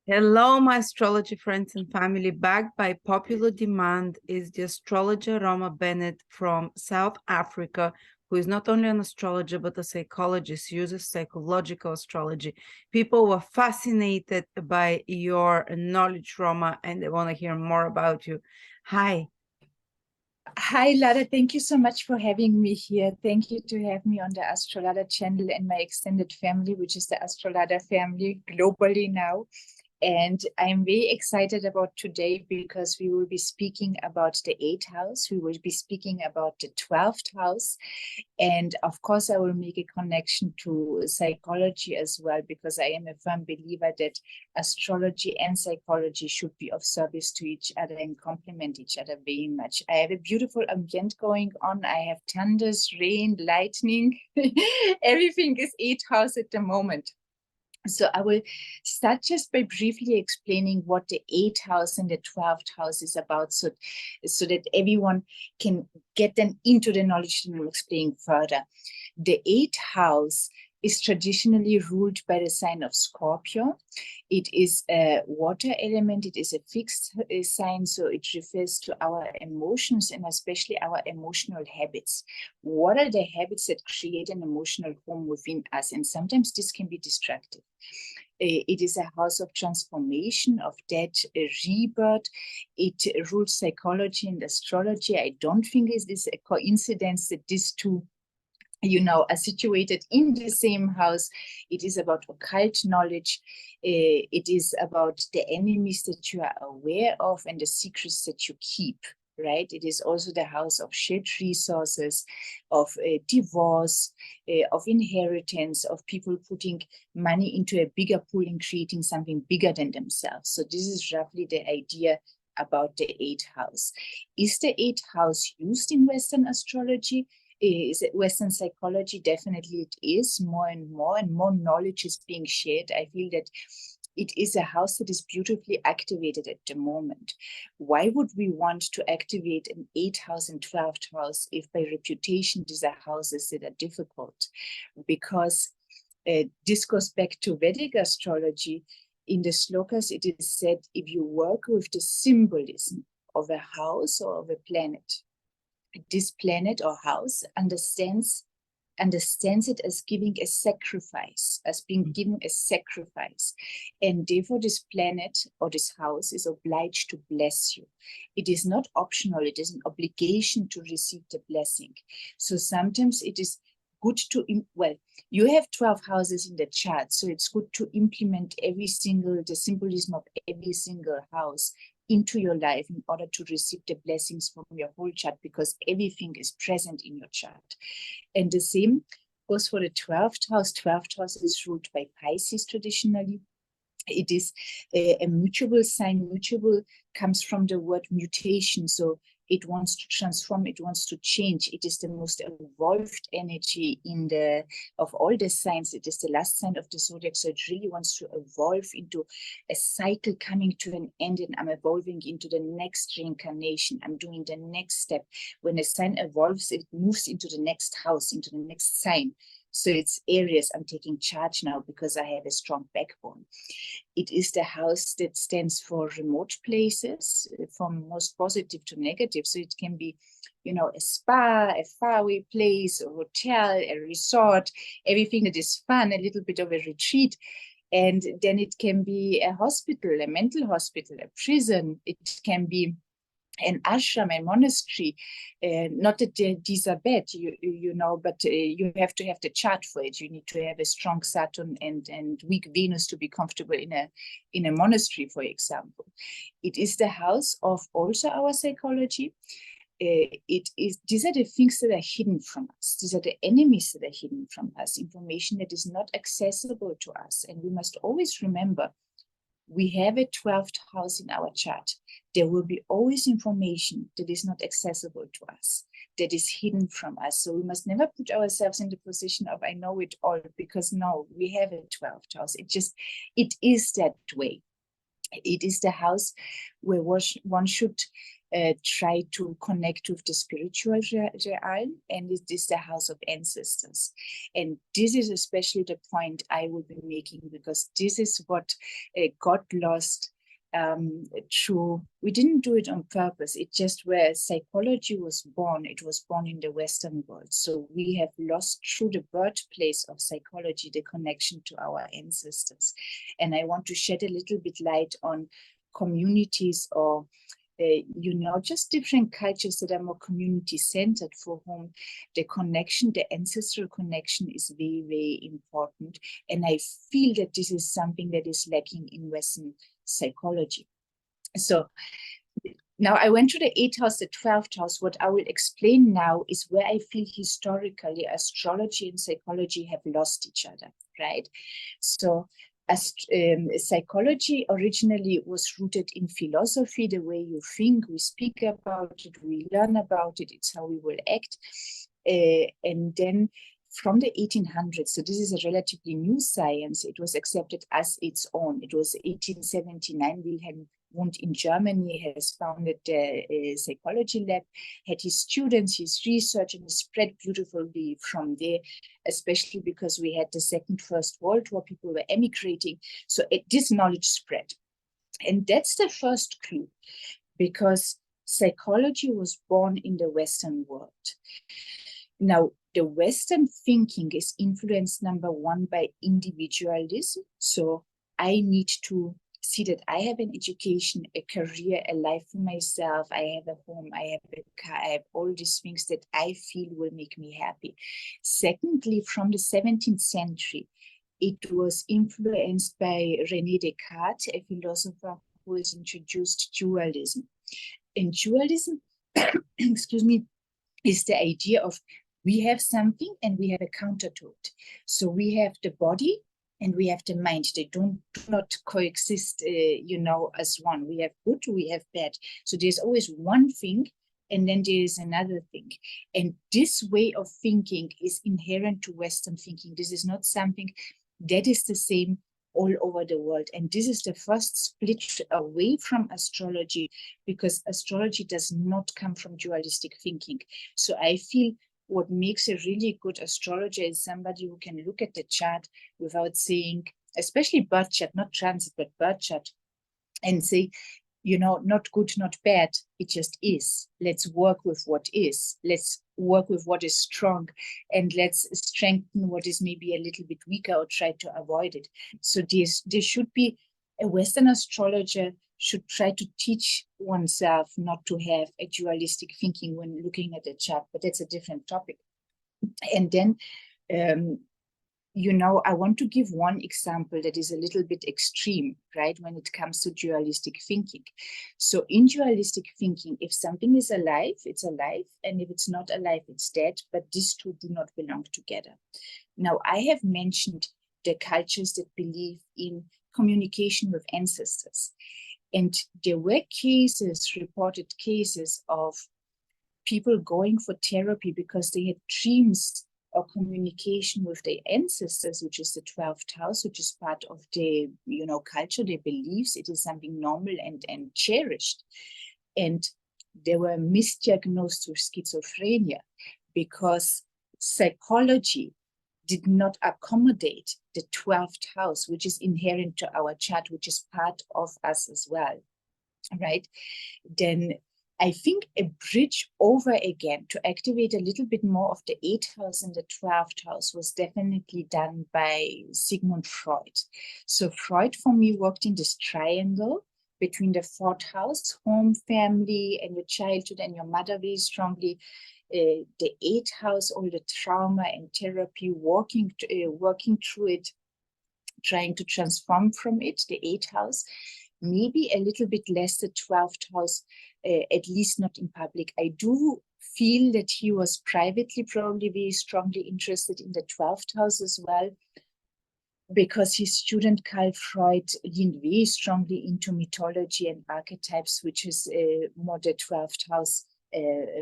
Hello, my astrology friends and family. Backed by popular demand is the astrologer Roma Bennett from South Africa, who is not only an astrologer but a psychologist, uses psychological astrology. People were fascinated by your knowledge, Roma, and they want to hear more about you. Hi. Hi, Lada. Thank you so much for having me here. Thank you to have me on the Astrolada channel and my extended family, which is the Astrolada family globally now. And I'm very excited about today because we will be speaking about the 8th house. We will be speaking about the 12th house. And of course, I will make a connection to psychology as well, because I am a firm believer that astrology and psychology should be of service to each other and complement each other very much. I have a beautiful ambient going on. I have thunders, rain, lightning. Everything is 8th house at the moment. So I will start just by briefly explaining what the 8th house and the 12th house is about, so that everyone can get them into the knowledge that I'm explaining further. The 8th house is traditionally ruled by the sign of Scorpio. It is a water element. It is a fixed sign, so it refers to our emotions and especially our emotional habits. What are the habits that create an emotional home within us? And sometimes this can be destructive. It is a house of transformation, of death, rebirth. It rules psychology and astrology. I don't think it is a coincidence that these two are situated in the same house. It is about occult knowledge. It is about the enemies that you are aware of and the secrets that you keep, right? It is also the house of shared resources, of divorce, of inheritance, of people putting money into a bigger pool and creating something bigger than themselves. So this is roughly the idea about the 8th house. Is the 8th house used in Western astrology? Is it Western psychology? Definitely it is. More and more knowledge is being shared. I feel that it is a house that is beautifully activated at the moment. Why would we want to activate an 8th house and 12th house if by reputation these are houses that are difficult? Because this goes back to Vedic astrology. In the slokas, it is said, if you work with the symbolism of a house or of a planet, this planet or house understands it as giving a sacrifice, as being given a sacrifice. And therefore this planet or this house is obliged to bless you. It is not optional, it is an obligation to receive the blessing. So sometimes it is good to, you have 12 houses in the chart, so it's good to implement the symbolism of every single house into your life in order to receive the blessings from your whole chart, because everything is present in your chart. And the same goes for the 12th house. 12th house is ruled by Pisces traditionally. It is a mutable sign. Mutable comes from the word mutation. So it wants to transform, it wants to change. It is the most evolved energy of all the signs. It is the last sign of the zodiac. So it really wants to evolve into a cycle coming to an end, and I'm evolving into the next reincarnation. I'm doing the next step. When a sign evolves, it moves into the next house, into the next sign. So it's Aries. I'm taking charge now because I have a strong backbone. It is the house that stands for remote places, from most positive to negative. So it can be, a spa, a faraway place, a hotel, a resort, everything that is fun, a little bit of a retreat. And then it can be a hospital, a mental hospital, a prison. It can be an ashram, a monastery. Not that these are bad, but you have to have the chart for it. You need to have a strong Saturn and weak Venus to be comfortable in a monastery, for example. It is the house of also our psychology. These are the things that are hidden from us. These are the enemies that are hidden from us, information that is not accessible to us. And we must always remember, we have a 12th house in our chart. There will be always information that is not accessible to us, that is hidden from us. So we must never put ourselves in the position of, I know it all, because no, we have a 12th house. It is that way. It is the house where one should try to connect with the spiritual realm, and it is the house of ancestors. And this is especially the point I will be making, because this is what got lost through, we didn't do it on purpose. It just where psychology was born, it was born in the Western world. So we have lost through the birthplace of psychology the connection to our ancestors. And I want to shed a little bit light on communities, or just different cultures that are more community-centered, for whom the connection, the ancestral connection, is very, very important. And I feel that this is something that is lacking in Western psychology. So now I went to the 8th house, the 12th house. What I will explain now is where I feel historically astrology and psychology have lost each other, right? So psychology originally was rooted in philosophy, the way you think, we speak about it, we learn about it, it's how we will act. And then from the 1800s, so this is a relatively new science, it was accepted as its own. It was 1879, Wilhelm Wundt in Germany has founded the psychology lab, had his students, his research, and it spread beautifully from there, especially because we had the First World War, people were emigrating. So this knowledge spread. And that's the first clue, because psychology was born in the Western world. Now, the Western thinking is influenced, number one, by individualism. So I need to see that I have an education, a career, a life for myself. I have a home, I have a car, I have all these things that I feel will make me happy. Secondly, from the 17th century, it was influenced by René Descartes, a philosopher who has introduced dualism. And dualism, excuse me, is the idea of we have something and we have a counter to it. So we have the body and we have the mind. They do not coexist, as one. We have good, we have bad. So there's always one thing, and then there is another thing. And this way of thinking is inherent to Western thinking. This is not something that is the same all over the world. And this is the first split away from astrology, because astrology does not come from dualistic thinking. So I feel what makes a really good astrologer is somebody who can look at the chart without saying, especially birth chart, not transit, but birth chart, and say, not good, not bad, it just is. Let's work with what is. Let's work with what is strong, and let's strengthen what is maybe a little bit weaker or try to avoid it. So there should be, a Western astrologer should try to teach oneself not to have a dualistic thinking when looking at a chart, but that's a different topic. And then, I want to give one example that is a little bit extreme, right, when it comes to dualistic thinking. So in dualistic thinking, if something is alive, it's alive, and if it's not alive, it's dead, but these two do not belong together. Now, I have mentioned the cultures that believe in communication with ancestors. And there were reported cases of people going for therapy because they had dreams or communication with their ancestors, which is the 12th house, which is part of their, culture, their beliefs. It is something normal and cherished. And they were misdiagnosed with schizophrenia because psychology did not accommodate the 12th house, which is inherent to our chart, which is part of us as well, right? Then I think a bridge over again to activate a little bit more of the 8th house and the 12th house was definitely done by Sigmund Freud. So Freud, for me, worked in this triangle between the 4th house, home, family, and your childhood and your mother very strongly. The 8th house, all the trauma and therapy, working through it, trying to transform from it, the 8th house. Maybe a little bit less the 12th house, at least not in public. I do feel that he was privately probably very strongly interested in the 12th house as well, because his student Carl Freud leaned very strongly into mythology and archetypes, which is more the 12th house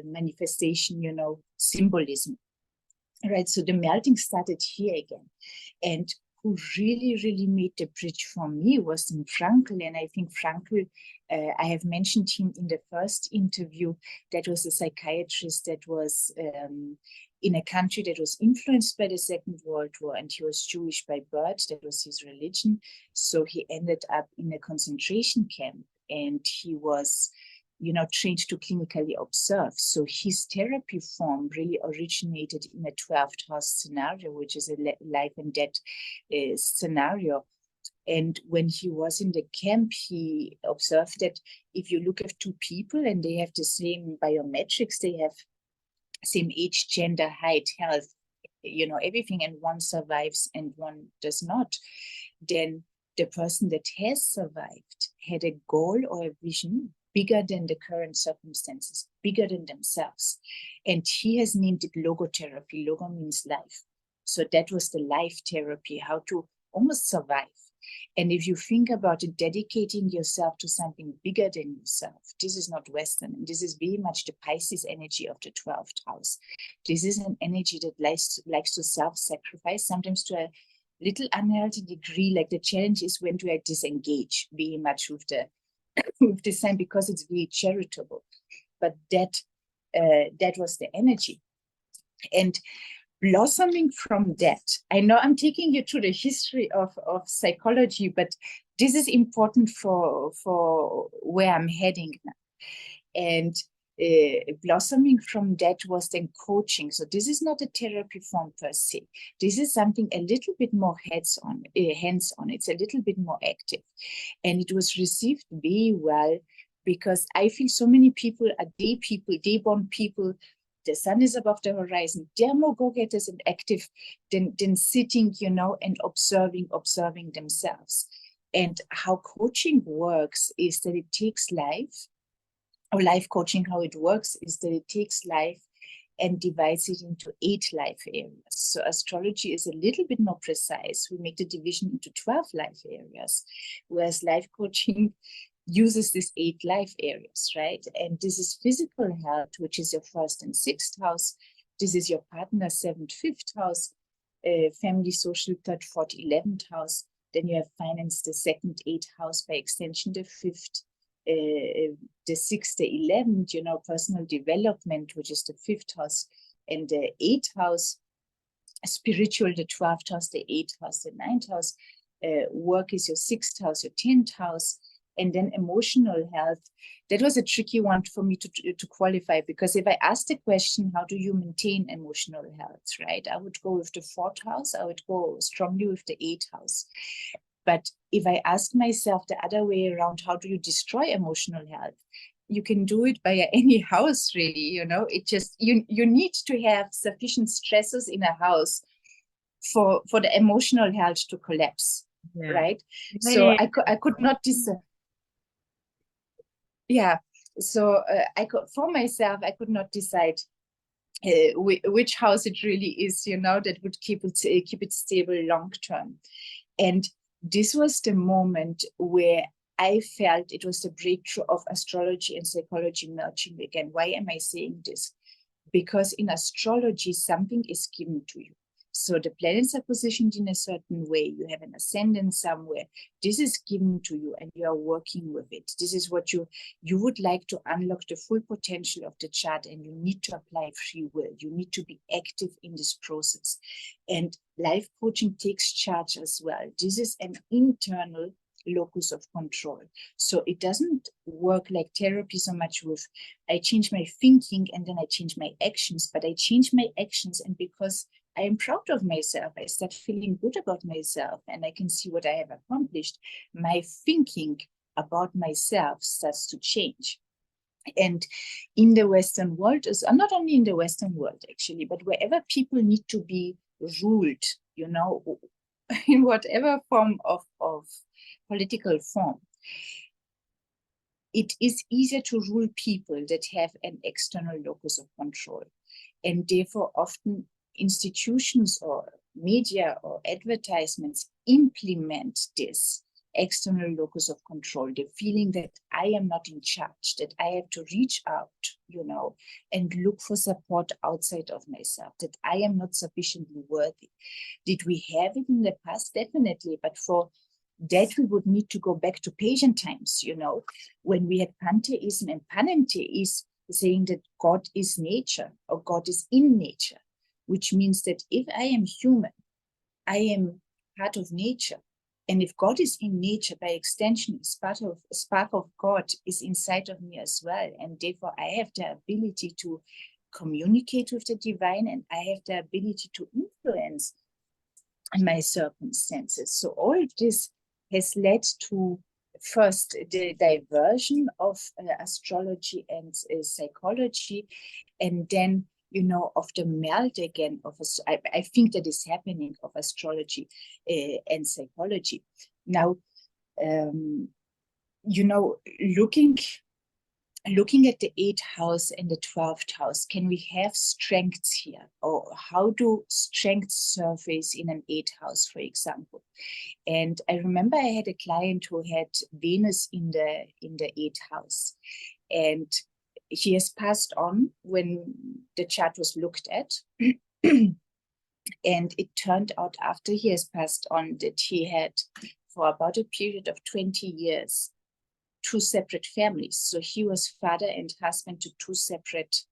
manifestation, symbolism. Right, so the melting started here again. And who really made the bridge for me was in Frankl. And I think Frankl, I have mentioned him in the first interview. That was a psychiatrist that was in a country that was influenced by the Second World War, and he was Jewish by birth. That was his religion. So he ended up in a concentration camp, and he was, you know, trained to clinically observe. So his therapy form really originated in a 12th house scenario, which is a life and death scenario. And when he was in the camp, he observed that if you look at two people and they have the same biometrics, they have same age, gender, height, health, you know, everything, and one survives and one does not, then the person that has survived had a goal or a vision bigger than the current circumstances, bigger than themselves. And he has named it logotherapy. Logo means life. So that was the life therapy, how to almost survive. And if you think about it, dedicating yourself to something bigger than yourself, this is not Western. And this is very much the Pisces energy of the 12th house. This is an energy that likes to self-sacrifice, sometimes to a little unhealthy degree. Like the challenge is when to disengage very much with the with the sign, because it's very charitable. But that was the energy. And blossoming from that, I know I'm taking you through the history of psychology, but this is important for where I'm heading now. And blossoming from that was then coaching. So this is not a therapy form per se. This is something a little bit more hands-on. It's a little bit more active. And it was received very well, because I feel so many people are day-born people. The sun is above the horizon. They're more go-getters and active than sitting, you know, and observing themselves. And how coaching works is that it takes life, or life coaching, how it works is that it takes life and divides it into 8 life areas. So astrology is a little bit more precise. We make the division into 12 life areas, whereas life coaching uses these 8 life areas, right? And this is physical health, which is your 1st and 6th house. This is your partner, 7th, 5th house, family, social, 3rd, 4th, 11th house. Then you have finance, the 2nd, 8th house, by extension, the 5th, the 6th, the 11th, you know, personal development, which is the 5th house, and the 8th house, spiritual, the 12th house, the 8th house, the 9th house, work is your 6th house, your 10th house, and then emotional health. That was a tricky one for me to qualify, because if I asked the question, how do you maintain emotional health, right? I would go with the 4th house. I would go strongly with the 8th house. But if I ask myself the other way around, how do you destroy emotional health? You can do it by any house, really, you know. It just, you need to have sufficient stressors in a house for the emotional health to collapse, right? So I could not decide. Yeah, so for myself, I could not decide which house it really is, you know, that would keep it stable long term. And this was the moment where I felt it was the breakthrough of astrology and psychology merging again. Why am I saying this? Because in astrology, something is given to you. So the planets are positioned in a certain way. You have an ascendant somewhere. This is given to you and you are working with it. This is what you would like to unlock the full potential of the chart, and you need to apply free will. You need to be active in this process. And life coaching takes charge as well. This is an internal locus of control. So it doesn't work like therapy so much with I change my thinking and then I change my actions, but I change my actions, and because I am proud of myself, I start feeling good about myself and I can see what I have accomplished. My thinking about myself starts to change. And in the Western world, not only in the Western world actually, but wherever people need to be ruled, you know, in whatever form of political form, it is easier to rule people that have an external locus of control. And therefore often institutions or media or advertisements implement this external locus of control, the feeling that I am not in charge, that I have to reach out, and look for support outside of myself, that I am not sufficiently worthy. Did we have it in the past? Definitely, but for that we would need to go back to pagan times, when we had pantheism, and panentheism saying that God is nature, or God is in nature, which means that if I am human, I am part of nature. And if God is in nature, by extension, a spark of God is inside of me as well. And therefore, I have the ability to communicate with the divine, and I have the ability to influence my circumstances. So all this has led to, first, the diversion of astrology and psychology, and then of the meld again of I think that is happening, of astrology and psychology. Now, looking at the 8th house and the 12th house, can we have strengths here? Or how do strengths surface in an 8th house, for example? And I remember I had a client who had Venus in the 8th house, and he has passed on when the chart was looked at. And it turned out, after he has passed on, that he had, for about a period of 20 years, 2 separate families. So he was father and husband to 2 separate,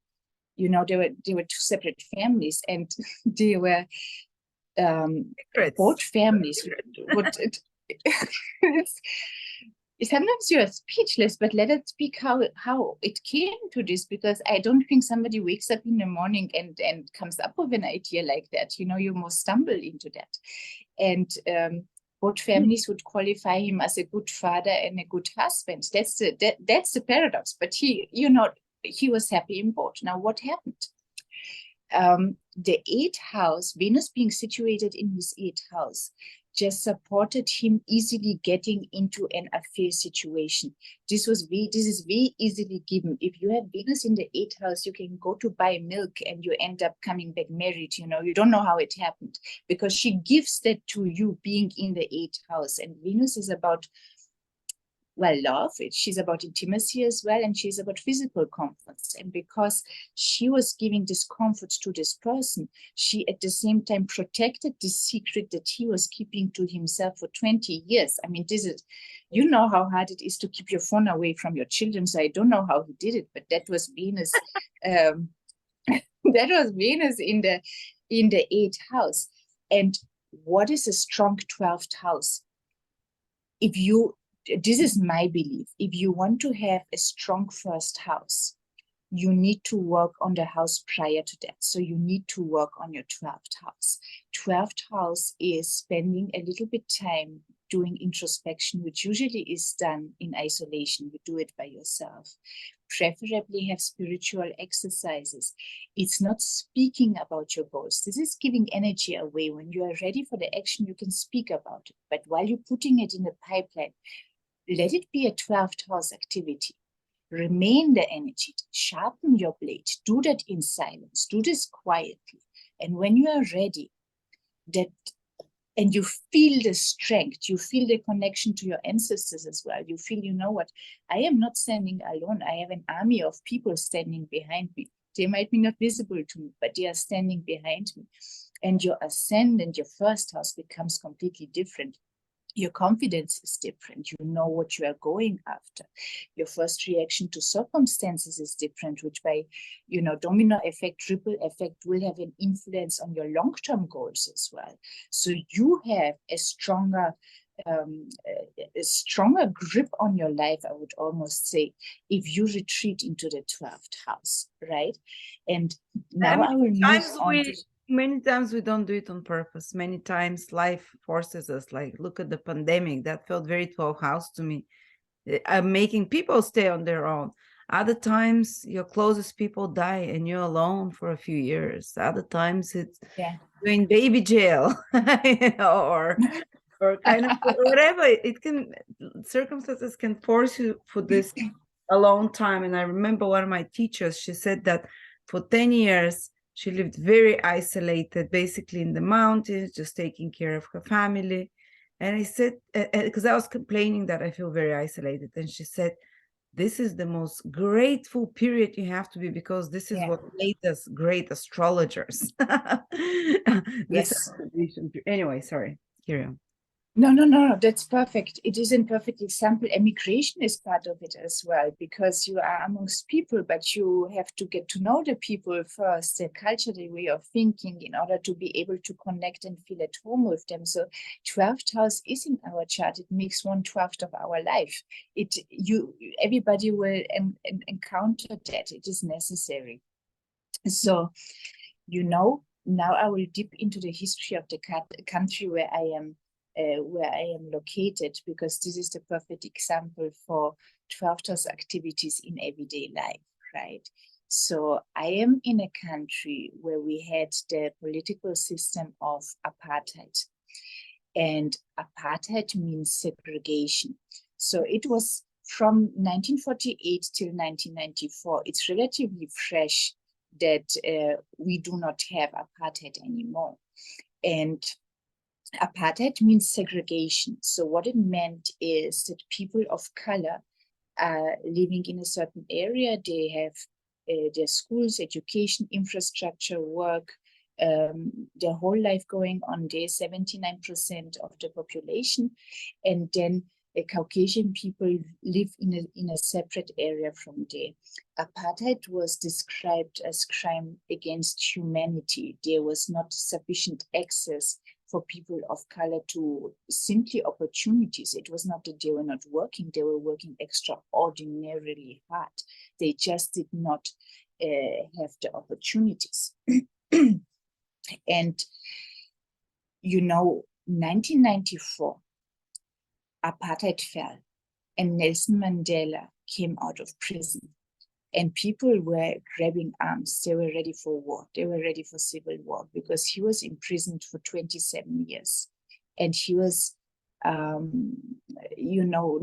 they were 2 separate families, and they were both families. Sometimes you are speechless, but let us speak how it came to this, because I don't think somebody wakes up in the morning and comes up with an idea like that. You must stumble into that. And both families would qualify him as a good father and a good husband. That's the paradox. But he was happy in both. Now, what happened? The 8th house, Venus being situated in his 8th house, just supported him easily getting into an affair situation. This is very easily given. If you have Venus in the 8th house, you can go to buy milk and you end up coming back married. You don't know how it happened, because she gives that to you, being in the 8th house. And Venus is about, love. She's about intimacy as well, and she's about physical comforts. And because she was giving this comfort to this person, she at the same time protected the secret that he was keeping to himself for 20 years. I mean, this is, how hard it is to keep your phone away from your children. So I don't know how he did it, but that was Venus. That was Venus in the 8th house. And what is a strong 12th house? This is my belief. If you want to have a strong first house, you need to work on the house prior to that. So you need to work on your 12th house. 12th house is spending a little bit time doing introspection, which usually is done in isolation. You do it by yourself. Preferably have spiritual exercises. It's not speaking about your goals. This is giving energy away. When you are ready for the action, you can speak about it. But while you're putting it in the pipeline, let it be a 12th house activity. Remain the energy, sharpen your blade, do that in silence, do this quietly. And when you are ready, and you feel the strength, you feel the connection to your ancestors as well. You feel, what, I am not standing alone. I have an army of people standing behind me. They might be not visible to me, but they are standing behind me. And your ascendant, your first house, becomes completely different. Your confidence is different. You know what you are going after. Your first reaction to circumstances is different, which by, domino effect, ripple effect will have an influence on your long-term goals as well. So you have a stronger grip on your life, I would almost say, if you retreat into the 12th house, right? And now I will move on. Many times we don't do it on purpose. Many times life forces us, like look at the pandemic. That felt very 12th house to me. Making people stay on their own. Other times your closest people die and you're alone for a few years. Other times it's you're in baby jail, or kind of whatever. Circumstances can force you for this a long time. And I remember one of my teachers, she said that for 10 years, she lived very isolated, basically in the mountains, just taking care of her family. And I said, because I was complaining that I feel very isolated. And she said, this is the most grateful period you have to be, because this is Yeah. what made us great astrologers. This Yes. anyway, sorry, carry on. No, that's perfect. It is a perfect example. Emigration is part of it as well, because you are amongst people, but you have to get to know the people first, their culture, their way of thinking, in order to be able to connect and feel at home with them. So 12th house is in our chart. It makes 1/12 of our life. Everybody will encounter that. It is necessary. So, now I will dip into the history of the country where I am located, because this is the perfect example for 12th house activities in everyday life, right? So I am in a country where we had the political system of apartheid. And apartheid means segregation. So it was from 1948 till 1994. It's relatively fresh that we do not have apartheid anymore. And apartheid means segregation. So what it meant is that people of color are living in a certain area. They have their schools, education, infrastructure, work, their whole life going on there, 79% of the population. And then Caucasian people live in a separate area from there. Apartheid was described as crime against humanity. There was not sufficient access for people of color to simply opportunities. It was not that they were not working, they were working extraordinarily hard. They just did not have the opportunities. And 1994, apartheid fell and Nelson Mandela came out of prison. And people were grabbing arms. They were ready for war. They were ready for civil war, because he was imprisoned for 27 years. And he was,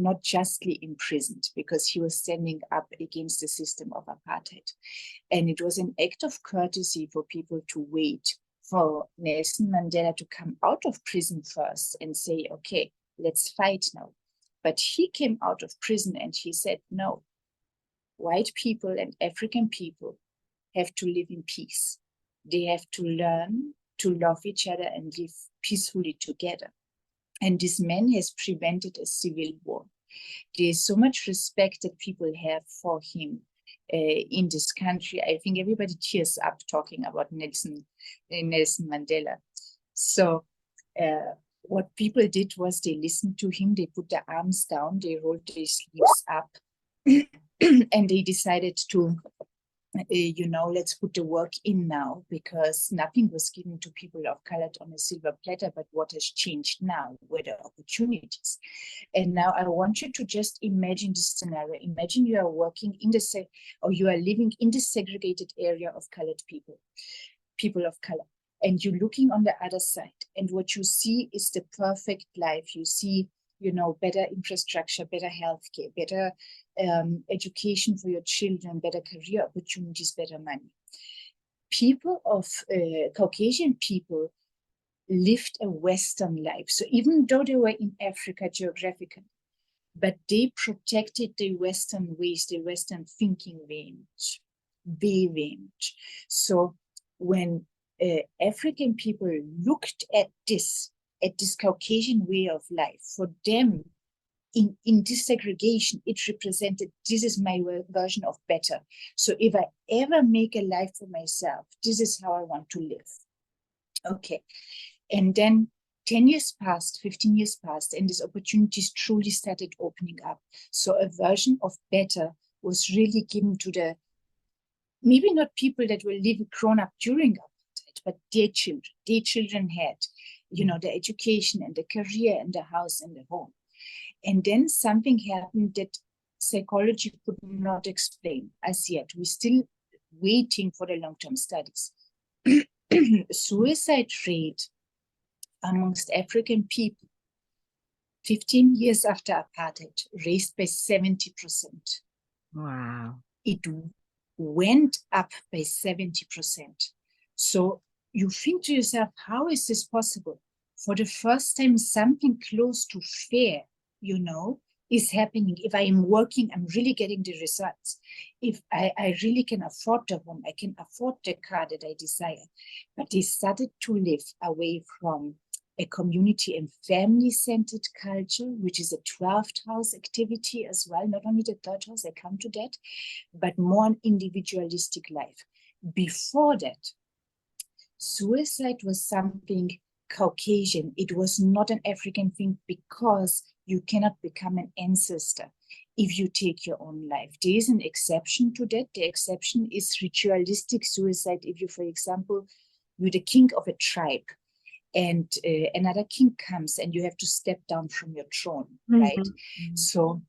not justly imprisoned, because he was standing up against the system of apartheid. And it was an act of courtesy for people to wait for Nelson Mandela to come out of prison first and say, okay, let's fight now. But he came out of prison and he said, no, white people and African people have to live in peace. They have to learn to love each other and live peacefully together. And this man has prevented a civil war. There is so much respect that people have for him in this country. I think everybody tears up talking about Nelson Mandela. So what people did was they listened to him, they put their arms down, they rolled their sleeves up, and they decided to, let's put the work in now, because nothing was given to people of color on a silver platter, but what has changed now were the opportunities. And now I want you to just imagine this scenario. Imagine you are working in you are living in the segregated area of colored people of color, and you're looking on the other side, and what you see is the perfect life. You see, better infrastructure, better healthcare, better education for your children, better career opportunities, better money. People of Caucasian people lived a Western life. So even though they were in Africa geographically, but they protected the Western ways, the Western thinking very much. So when African people looked at this Caucasian way of life, for them, in this segregation, it represented, this is my version of better. So if I ever make a life for myself, this is how I want to live. Okay. And then 10 years passed, 15 years passed, and these opportunities truly started opening up. So a version of better was really given to the, maybe not people that were living grown up during apartheid, but their children. Their children had, the education and the career and the house and the home. And then something happened that psychology could not explain as yet. We're still waiting for the long-term studies. Suicide rate amongst African people, 15 years after apartheid, raised by 70%. Wow. It went up by 70%. So you think to yourself, how is this possible? for the first time, something close to fair, you know, is happening. If I am working, I'm really getting the results. If I really can afford the home, I can afford the car that I desire. But they started to live away from a community and family-centered culture, which is a 12th house activity as well, not only the 3rd house, I come to that, but more an individualistic life. Before that, suicide was something Caucasian. It was not an African thing, because you cannot become an ancestor if you take your own life. There is an exception to that. The exception is ritualistic suicide. If you, for example, you're the king of a tribe, and another king comes and you have to step down from your throne, right? So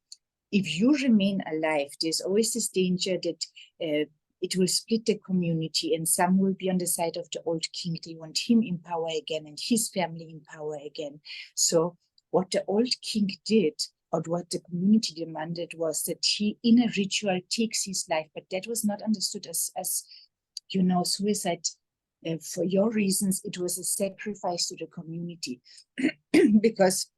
if you remain alive, there's always this danger that it will split the community, and some will be on the side of the old king. They want him in power again and his family in power again. So what the old king did, or what the community demanded, was that he, in a ritual, takes his life. But that was not understood as you know, suicide. For your reasons, it was a sacrifice to the community. Because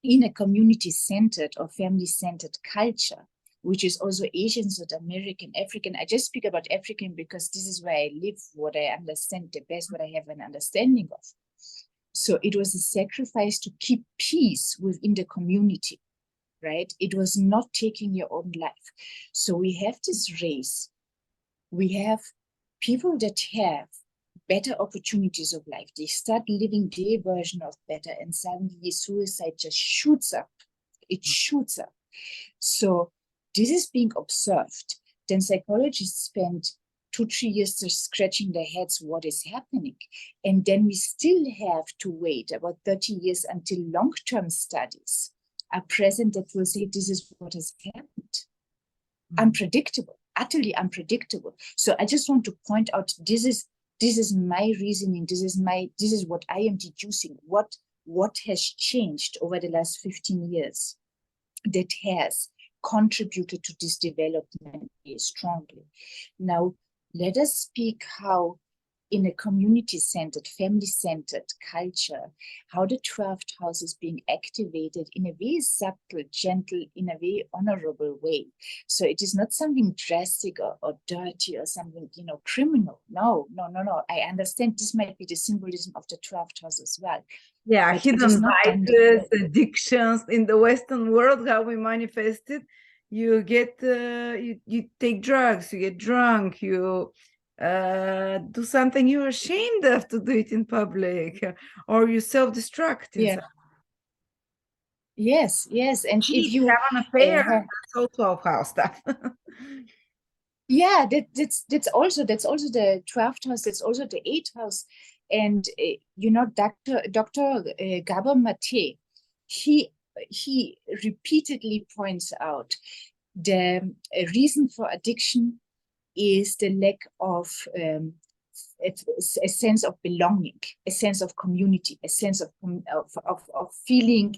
in a community-centered or family-centered culture, which is also Asian, South American, African. I just speak about African because this is where I live, what I understand the best, what I have an understanding of. So it was a sacrifice to keep peace within the community, right? It was not taking your own life. So we have this race. We have people that have better opportunities of life. They start living their version of better, and suddenly suicide just shoots up. It shoots up. So this is being observed. Then psychologists spend 2-3 years just scratching their heads what is happening. And then we still have to wait about 30 years until long-term studies are present that will say this is what has happened. Unpredictable, utterly unpredictable. So I just want to point out, this is my reasoning. This is what I am deducing. What has changed over the last 15 years that has contributed to this development strongly. Now, let us speak how in a community-centered, family-centered culture, how the 12th house is being activated in a very subtle, gentle, in a very honorable way. So it is not something drastic or dirty or something, you know, criminal. No. I understand this might be the symbolism of the 12th house as well. Yeah, but hidden vices, addictions in the Western world, how we manifest it. You get, you take drugs, you get drunk, you do something you're ashamed of to do it in public, or you self-destruct. Yeah. Yes. And if you have an affair, that's also 12th house stuff. Yeah, that's also the 12th house. That's also the 8th house. And you know, Dr. Gabor Mate, he repeatedly points out the reason for addiction is the lack of a sense of belonging, a sense of community, a sense of feeling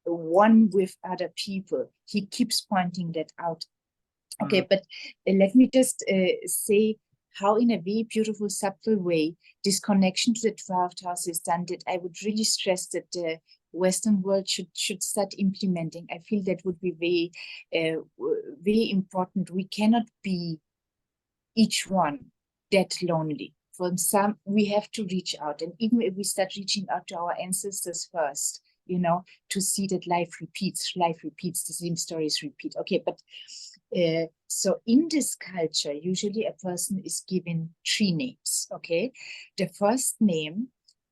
one with other people. He keeps pointing that out. Okay, but let me just say how in a very beautiful, subtle way, this connection to the 12th house is done, that I would really stress that the Western world should start implementing. I feel that would be very important. We cannot be each one that lonely. For some, we have to reach out. And even if we start reaching out to our ancestors first, you know, to see that life repeats, the same stories repeat. Okay, but so in this culture, usually a person is given 3 names, okay? The first name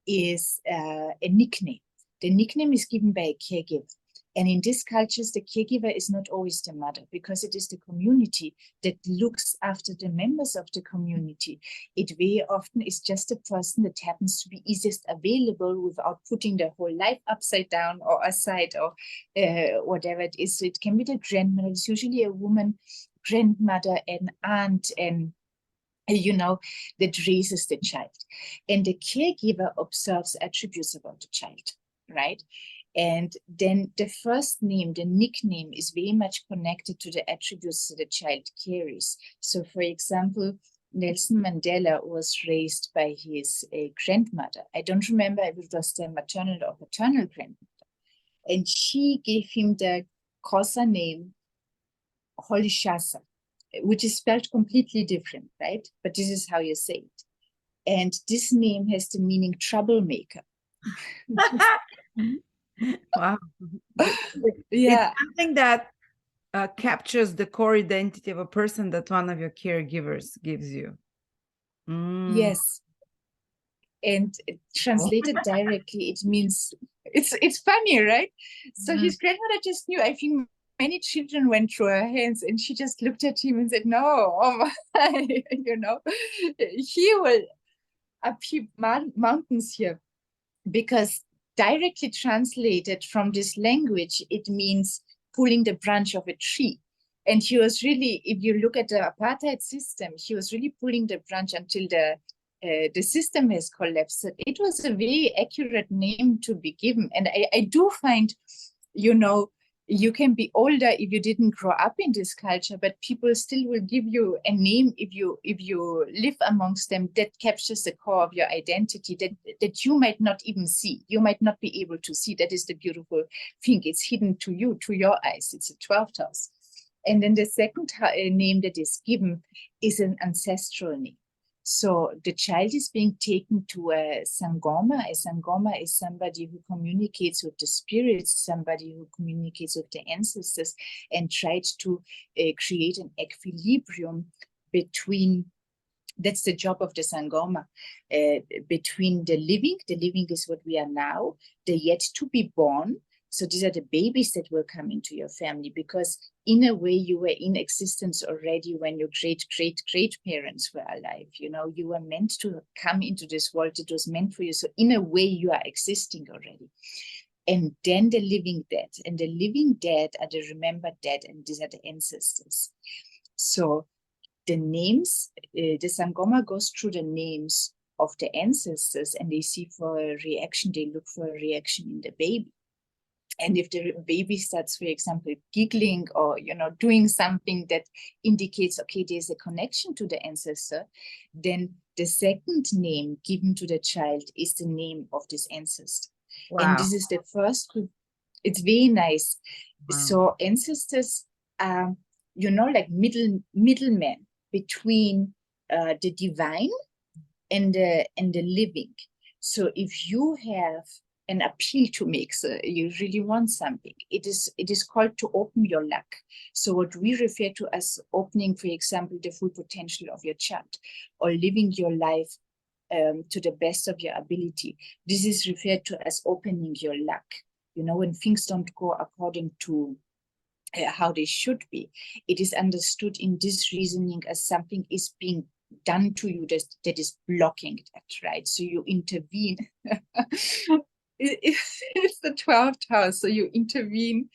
is a nickname. The nickname is given by a caregiver. And in these cultures, the caregiver is not always the mother, because it is the community that looks after the members of the community. It very often is just a person that happens to be easiest available without putting their whole life upside down or aside or whatever it is. So it can be the grandmother. It's usually a woman, grandmother, an aunt, and you know, that raises the child. And the caregiver observes attributes about the child, right? And then the first name, the nickname, is very much connected to the attributes that the child carries. So for example, Nelson Mandela was raised by his grandmother. I don't remember if it was the maternal or paternal grandmother. And she gave him the Xhosa name Holishasa, which is spelled completely different, right? But this is how you say it. And this name has the meaning troublemaker. Wow. Yeah. It's something that captures the core identity of a person that one of your caregivers gives you. Yes. And translated directly, it means, it's funny, right? So his grandmother just knew. I think many children went through her hands, and she just looked at him and said, no, oh my, he will upheave mountains here. Because directly translated from this language, it means pulling the branch of a tree. And he was really, if you look at the apartheid system, he was really pulling the branch until the system has collapsed. So it was a very accurate name to be given. And I do find, you can be older if you didn't grow up in this culture, but people still will give you a name if you live amongst them that captures the core of your identity that you might not even see. You might not be able to see. That is the beautiful thing. It's hidden to you, to your eyes. It's a 12th house. And then the second name that is given is an ancestral name. So the child is being taken to a Sangoma. A Sangoma is somebody who communicates with the spirits, somebody who communicates with the ancestors, and tried to create an equilibrium between, that's the job of the Sangoma, between the living is what we are now, the yet to be born. So these are the babies that will come into your family, because in a way you were in existence already when your great-great-great-parents were alive. You were meant to come into this world. It was meant for you. So in a way you are existing already. And then the living dead. And the living dead are the remembered dead, and these are the ancestors. So the names, the Sangoma goes through the names of the ancestors, and they see for a reaction, they look for a reaction in the baby. And if the baby starts, for example, giggling or, doing something that indicates, okay, there's a connection to the ancestor, then the second name given to the child is the name of this ancestor. Wow. And this is the first group. It's very nice. Wow. So ancestors are, like middlemen between the divine and the living. So if you have an appeal to make, so you really want something, it is called to open your luck. So what we refer to as opening, for example, the full potential of your child, or living your life to the best of your ability. This is referred to as opening your luck. When things don't go according to how they should be, it is understood in this reasoning as something is being done to you that is blocking that, right? So you intervene. It's the 12th house, so you intervene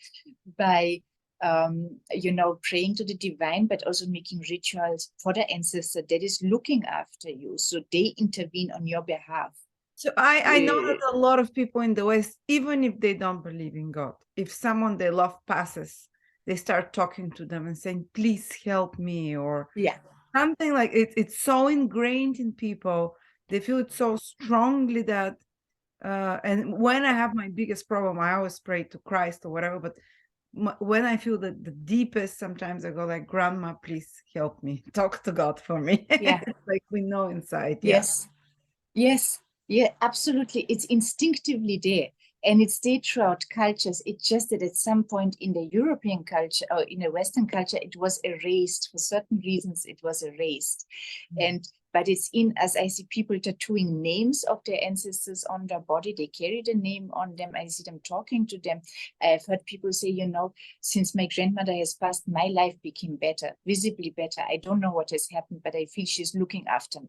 by praying to the divine, but also making rituals for the ancestor that is looking after you, so they intervene on your behalf. So I know that a lot of people in the West, even if they don't believe in God, if someone they love passes, they start talking to them and saying, please help me, or something like it. It's so ingrained in people. They feel it so strongly that and when I have my biggest problem, I always pray to Christ or whatever, but when I feel the deepest, sometimes I go like, Grandma, please help me, talk to God for me. Yeah. Like we know inside. Yes. Yes. Yeah, absolutely. It's instinctively there. And it's there throughout cultures. It's just that at some point in the European culture or in the Western culture, it was erased. For certain reasons, it was erased. But it's in, as I see people tattooing names of their ancestors on their body, they carry the name on them. I see them talking to them. I've heard people say, since my grandmother has passed, my life became better, visibly better. I don't know what has happened, but I feel she's looking after me.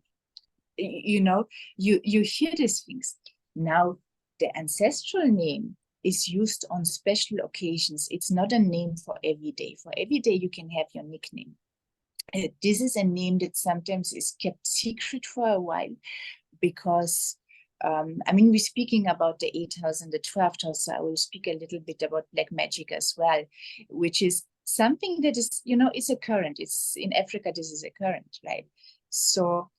You hear these things. Now, the ancestral name is used on special occasions. It's not a name for every day. For every day, you can have your nickname. This is a name that sometimes is kept secret for a while because, we're speaking about the 8th house and the 12th house, so I will speak a little bit about black magic as well, which is something that is, it's a current. It's in Africa, this is a current, right? So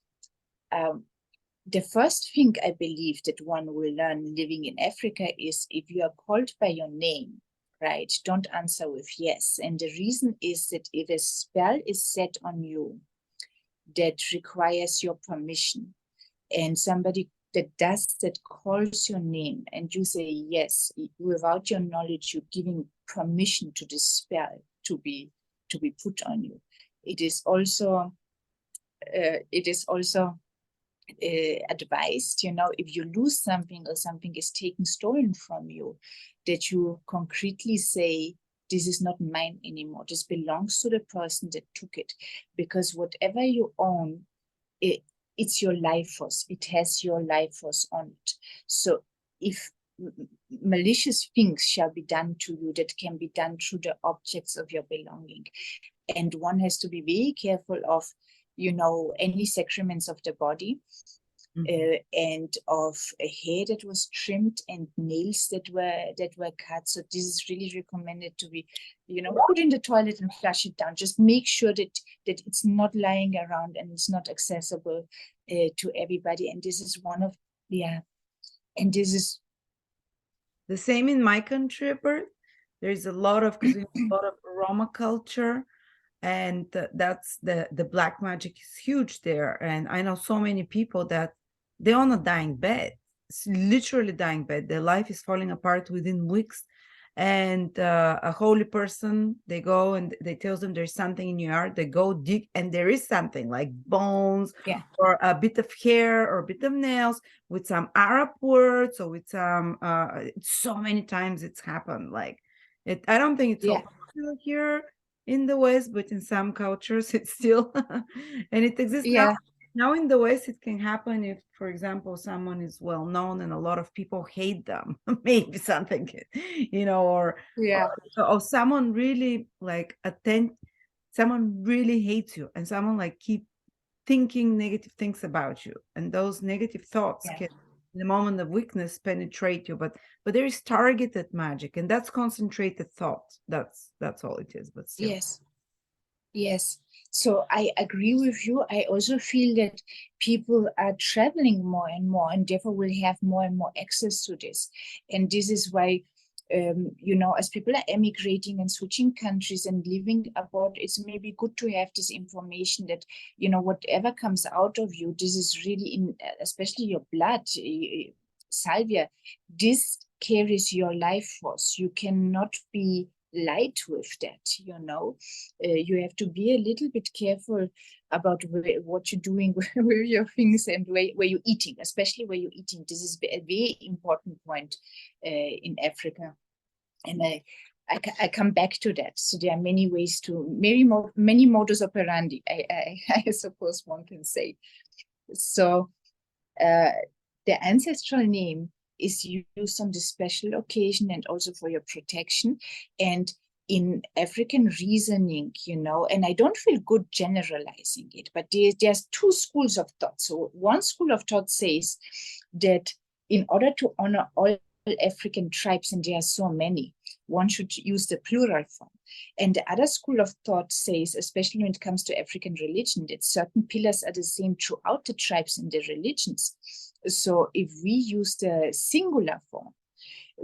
the first thing I believe that one will learn living in Africa is if you are called by your name, right, don't answer with yes. And the reason is that if a spell is set on you that requires your permission, and somebody that does that calls your name and you say yes, without your knowledge, you're giving permission to this spell to be put on you. It is also advised, you know, if you lose something or something is taken stolen from you, that you concretely say, this is not mine anymore. This belongs to the person that took it, because whatever you own, it's your life force. It has your life force on it. So if malicious things shall be done to you, that can be done through the objects of your belonging. And one has to be very careful of, you know, any sacraments of the body, and of a hair that was trimmed and nails that were cut. So this is really recommended to be, you know, put in the toilet and flush it down. Just make sure that it's not lying around and it's not accessible to everybody. And this is one of, and this is the same in my country, Bert. There's a lot of, because we have a lot of Roma culture, and that's the black magic is huge there. And I know so many people that they're on a dying bed. It's literally dying bed. Their life is falling apart within weeks. And a holy person, they go and they tell them there's something in your yard. They go dig, and there is something like bones, or a bit of hair or a bit of nails with some Arab words, or with some so many times it's happened. Like it, I don't think it's so popular here in the West, but in some cultures it's still and it exists now in the West. It can happen if, for example, someone is well known and a lot of people hate them, maybe something, you know, or someone really like someone really hates you, and someone like keep thinking negative things about you, and those negative thoughts can, in the moment of weakness, penetrate you. But there is targeted magic, and that's concentrated thought. That's all it is. But still. Yes. So I agree with you. I also feel that people are traveling more and more, and therefore will have more and more access to this. And this is why, you know, as people are emigrating and switching countries and living abroad, it's maybe good to have this information that, you know, whatever comes out of you, this is really in, especially your blood, salvia, this carries your life force. You cannot be light with that, you know. You have to be a little bit careful about what you're doing with your things, and where you're eating, especially where you're eating. This is a very important point in Africa, and I come back to that. So there are many ways to, many modus operandi, I suppose one can say. So the ancestral name is used on the special occasion and also for your protection. And in African reasoning, you know, and I don't feel good generalizing it, but there's two schools of thought. So one school of thought says that in order to honor all African tribes, and there are so many, one should use the plural form. And the other school of thought says, especially when it comes to African religion, that certain pillars are the same throughout the tribes and the religions. So if we use the singular form,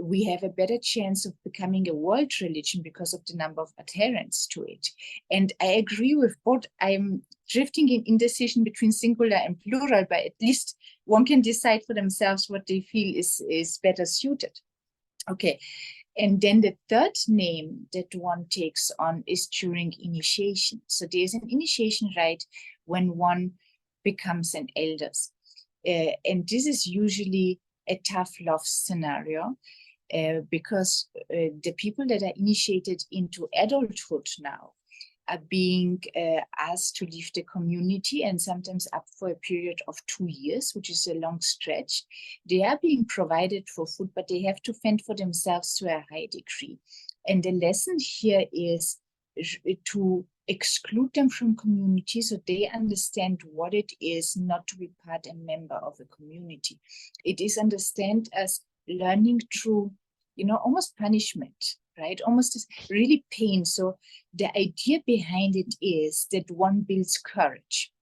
we have a better chance of becoming a world religion because of the number of adherents to it. And I agree with both. I'm drifting in indecision between singular and plural, but at least one can decide for themselves what they feel is better suited. Okay. And then the third name that one takes on is during initiation. So there's an initiation rite when one becomes an elder. And this is usually a tough love scenario, because the people that are initiated into adulthood now are being asked to leave the community, and sometimes up for a period of 2 years, which is a long stretch. They are being provided for food, but they have to fend for themselves to a high degree. And the lesson here is to exclude them from community, so they understand what it is not to be part and member of a community. It is understand as learning through, you know, almost punishment, right? Almost really pain. So the idea behind it is that one builds courage.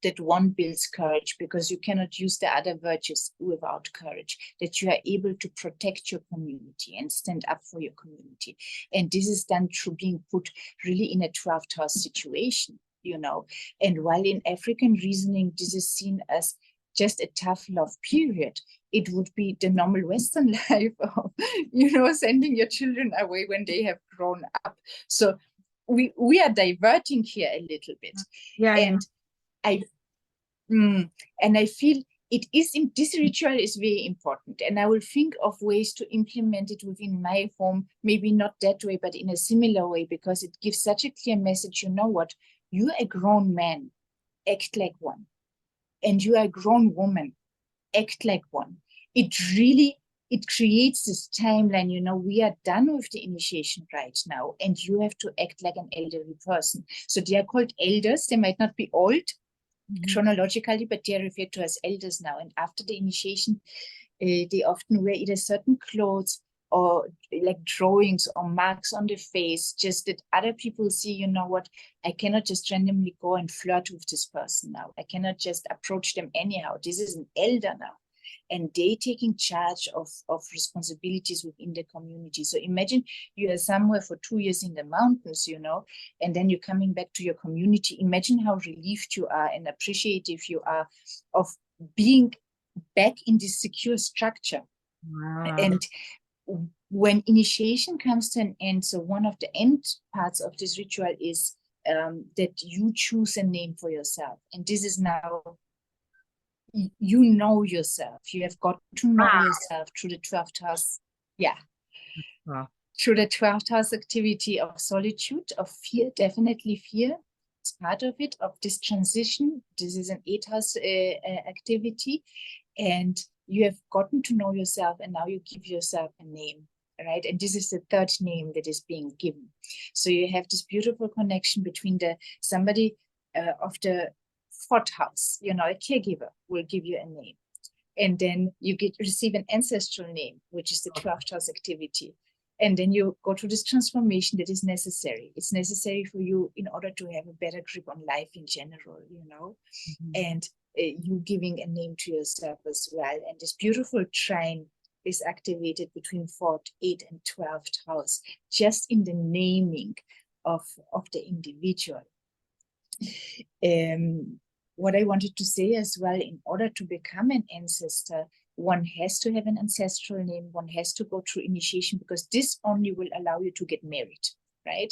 that one builds courage, because you cannot use the other virtues without courage, that you are able to protect your community and stand up for your community. And this is done through being put really in a 12th house situation, you know. And while in African reasoning, this is seen as just a tough love period, it would be the normal Western life of, you know, sending your children away when they have grown up. So we are diverting here a little bit. Yeah, and I feel it is in this ritual is very important, and I will think of ways to implement it within my home, maybe not that way, but in a similar way, because it gives such a clear message. You know what? You're a grown man, act like one. And you are a grown woman, act like one. It creates this timeline, you know, we are done with the initiation right now, and you have to act like an elderly person. So they are called elders. They might not be old chronologically, but they are referred to as elders now. And after the initiation, they often wear either certain clothes or like drawings or marks on the face, just that other people see, you know what, I cannot just randomly go and flirt with this person now. I cannot just approach them anyhow. This is an elder now. And they taking charge of responsibilities within the community. So imagine you are somewhere for 2 years in the mountains, you know, and then you're coming back to your community. Imagine how relieved you are and appreciative you are of being back in this secure structure. Wow. And when initiation comes to an end, so one of the end parts of this ritual is that you choose a name for yourself. And this is now, you know yourself. You have got to know yourself through the 12th house. Yeah. Wow. Through the 12th house activity of solitude, of fear, definitely fear. It's part of it, of this transition. This is an 8th house activity. And you have gotten to know yourself, and now you give yourself a name, right? And this is the 3rd name that is being given. So you have this beautiful connection between somebody of the 4th house, you know, a caregiver will give you a name. And then you receive an ancestral name, which is the 12th house activity. And then you go through this transformation that is necessary. It's necessary for you in order to have a better grip on life in general, you know. And you giving a name to yourself as well. And this beautiful trine is activated between 4th, 8th, and 12th house, just in the naming of the individual. What I wanted to say as well, in order to become an ancestor, one has to have an ancestral name, one has to go through initiation, because this only will allow you to get married, right?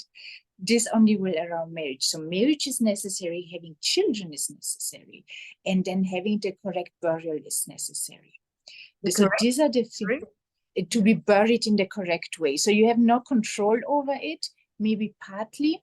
This only will allow marriage. So marriage is necessary, having children is necessary, and then having the correct burial is necessary. So these are the things, to be buried in the correct way. So you have no control over it, maybe partly,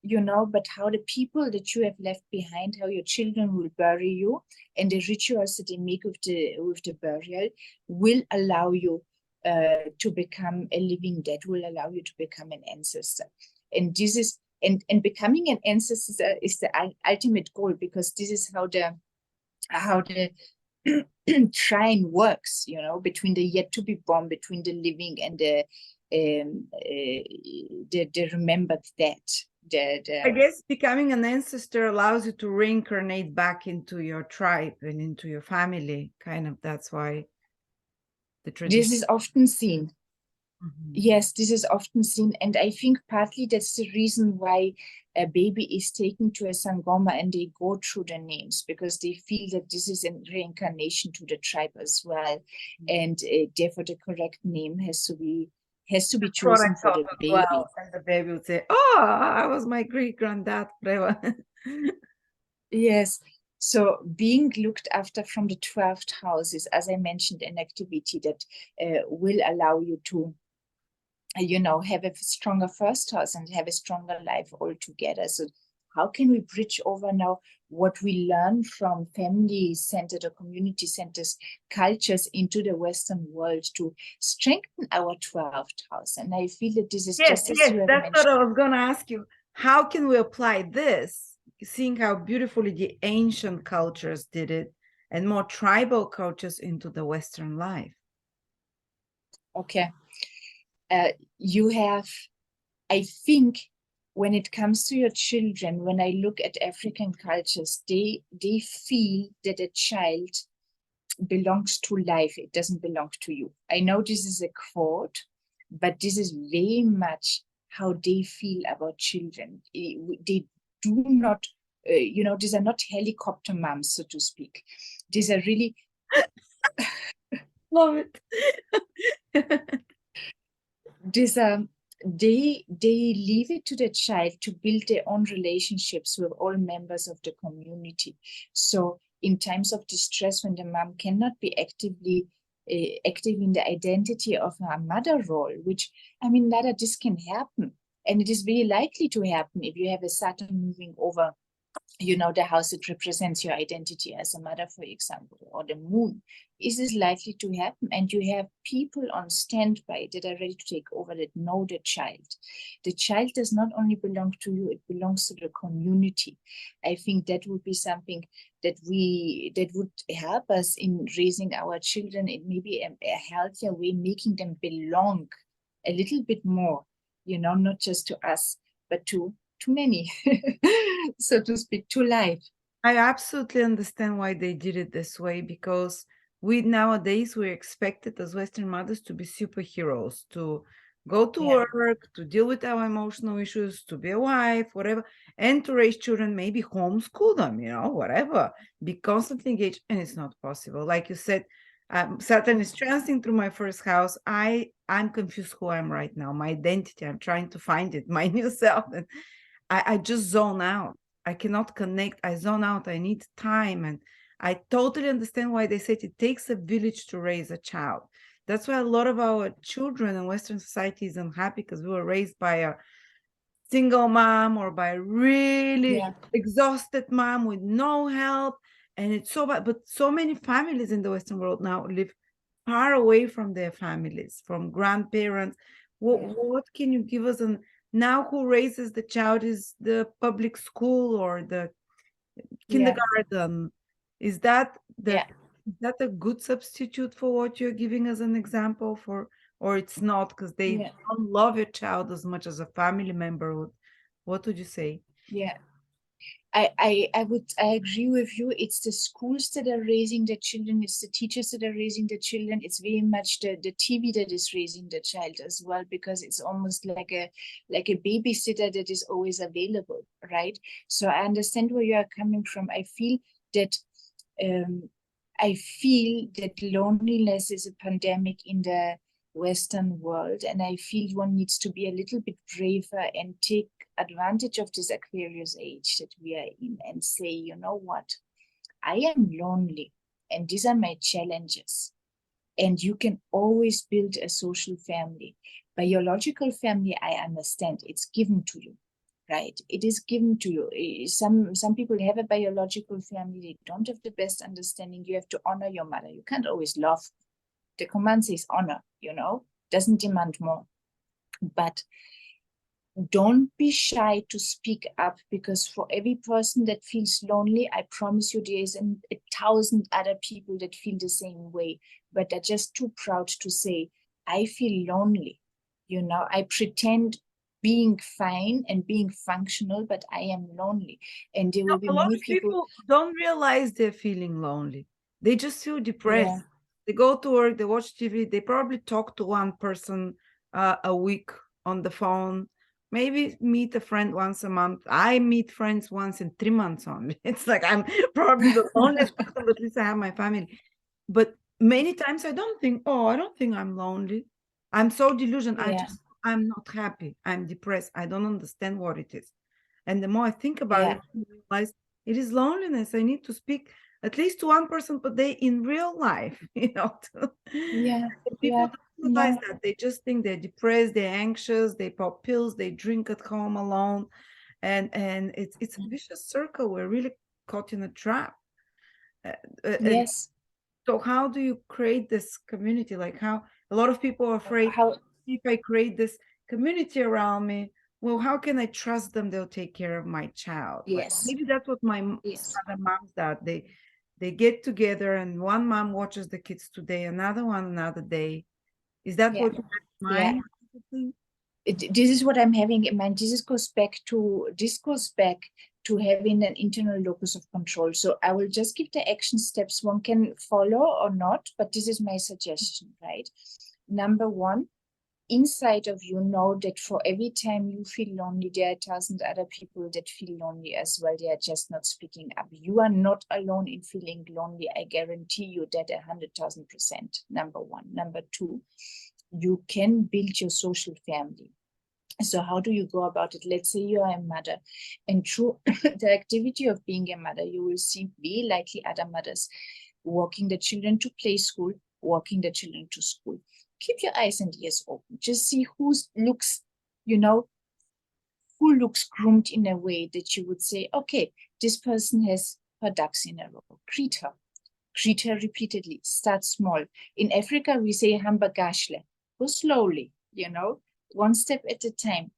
you know, but how the people that you have left behind, how your children will bury you, and the rituals that they make with the burial will allow you to become a living dead, will allow you to become an ancestor. And this is, and becoming an ancestor is the ultimate goal, because this is how the trine works, you know, between the yet to be born, between the living and the remembered dead. I guess becoming an ancestor allows you to reincarnate back into your tribe and into your family. Kind of, that's why the tradition. This is often seen. Yes, this is often seen. And I think partly that's the reason why a baby is taken to a Sangoma and they go through the names, because they feel that this is a reincarnation to the tribe as well. And therefore the correct name has to be chosen for the baby. Well, and the baby would say, oh, I was my great granddad. Yes. So being looked after from the 12th house is, as I mentioned, an activity that will allow you to, you know, have a stronger 1st house and have a stronger life altogether. So how can we bridge over now what we learn from family-centered or community-centered cultures into the Western world to strengthen our 12th house? And I feel that this is yes, just as you have that's mentioned. what I was going to ask you. How can we apply this, seeing how beautifully the ancient cultures did it and more tribal cultures into the Western life? Okay. You have, I think, when it comes to your children, when I look at African cultures, they feel that a child belongs to life. It doesn't belong to you. I know this is a quote, but this is very much how they feel about children. They do not, these are not helicopter moms, so to speak. These are really... Love it. These are... they leave it to the child to build their own relationships with all members of the community. So in times of distress, when the mom cannot be actively active in the identity of her mother role, which, I mean, Lada, this can happen. And it is very likely to happen if you have a Saturn moving over, the house that represents your identity as a mother, for example, or the moon. Is this likely to happen? And you have people on standby that are ready to take over, that know the child. The child does not only belong to you, it belongs to the community. I think that would be something that would help us in raising our children in maybe a healthier way, making them belong a little bit more, not just to us, but to many, so to speak, to life. I absolutely understand why they did it this way, because nowadays we're expected as Western mothers to be superheroes, to go to work, to deal with our emotional issues, to be a wife, whatever, and to raise children, maybe homeschool them, whatever, be constantly engaged. And it's not possible. Like you said, Saturn is transiting through my first house. I'm confused who I am right now, my identity. I'm trying to find it, my new self. And I just zone out. I cannot connect. I zone out. I need time. And I totally understand why they said it takes a village to raise a child. That's why a lot of our children in Western society is unhappy, because we were raised by a single mom or by a really exhausted mom with no help. And it's so bad. But so many families in the Western world now live far away from their families, from grandparents. What can you give us now who raises the child? Is the public school or the kindergarten? Is that a good substitute for what you're giving as an example for, or it's not, because they don't love your child as much as a family member would? What would you say? I agree with you. It's the schools that are raising the children. It's the teachers that are raising the children. It's very much the TV that is raising the child as well, because it's almost like a babysitter that is always available, right? So I understand where you are coming from. I feel that loneliness is a pandemic in the Western world, and I feel one needs to be a little bit braver and take advantage of this Aquarius age that we are in and say, you know what, I am lonely and these are my challenges. And you can always build a social family. Biological family, I understand, it's given to you, right? It is given to you. Some people have a biological family, they don't have the best understanding. You have to honor your mother. You can't always love. The command says honor, doesn't demand more. But don't be shy to speak up, because for every person that feels lonely, I promise you there is 1,000 other people that feel the same way, but they're just too proud to say, I feel lonely. I pretend being fine and being functional, but I am lonely. And there will be many people don't realize they're feeling lonely. They just feel depressed. They go to work, they watch TV, they probably talk to one person a week on the phone, maybe meet a friend once a month. I meet friends once in 3 months only. It's like I'm probably the loneliest person, but at least I have my family. But many times I don't think I'm lonely. I'm so delusional. I'm not happy. I'm depressed. I don't understand what it is. And the more I think about it, I realize it is loneliness. I need to speak at least to one person per day in real life, people don't realize that. They just think they're depressed, they're anxious, they pop pills, they drink at home alone. And it's a vicious circle. We're really caught in a trap. So how do you create this community? Like, how a lot of people are afraid, if I create this community around me, well, how can I trust them? They'll take care of my child. Like, maybe that's what my other moms do. They get together and one mom watches the kids today, another one another day. Is that what you have in mind? This is what I'm having in mind. This goes back to having an internal locus of control. So I will just give the action steps one can follow or not, but this is my suggestion, right? Number one, inside of you know that for every time you feel lonely, there are 1,000 other people that feel lonely as well. They are just not speaking up. You are not alone in feeling lonely. I guarantee you that 100,000%. Number one. Number two, you can build your social family. So how do you go about it? Let's say you are a mother, and through the activity of being a mother, you will see very likely other mothers walking the children to play school, walking the children to school. Keep your eyes and ears open. Just see who looks, who looks groomed in a way that you would say, okay, this person has her ducks in a row. Greet her. Greet her repeatedly. Start small. In Africa, we say hambagashle. Go slowly, one step at a time.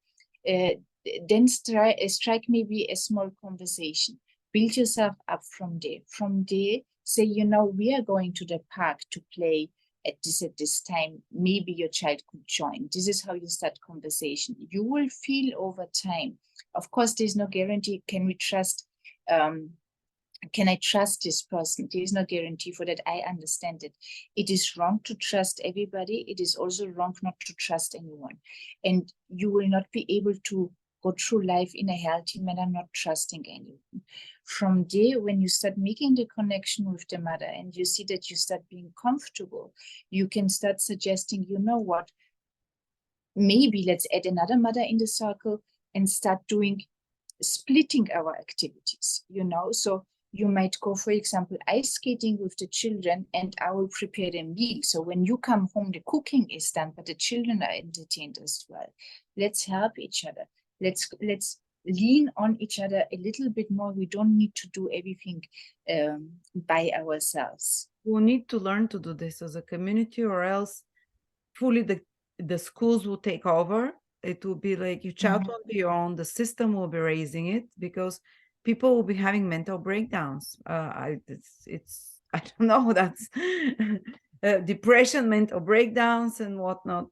Then strike maybe a small conversation. Build yourself up from there. From there, say, we are going to the park to play at this time. Maybe your child could join. This is how you start conversation. You will feel over time. Of course, there's no guarantee. Can we trust? Can I trust this person? There is no guarantee for that. I understand it. It is wrong to trust everybody. It is also wrong not to trust anyone. And you will not be able to go through life in a healthy manner, not trusting anyone. From there, when you start making the connection with the mother and you see that you start being comfortable, you can start suggesting, you know what, maybe let's add another mother in the circle and start splitting our activities, So you might go, for example, ice skating with the children, and I will prepare a meal. So when you come home, the cooking is done, but the children are entertained as well. Let's help each other. Let's lean on each other a little bit more. We don't need to do everything by ourselves. We need to learn to do this as a community, or else fully the schools will take over. It will be like your child won't be your own. The system will be raising it, because people will be having mental breakdowns. It's I don't know. That's depression, mental breakdowns, and whatnot.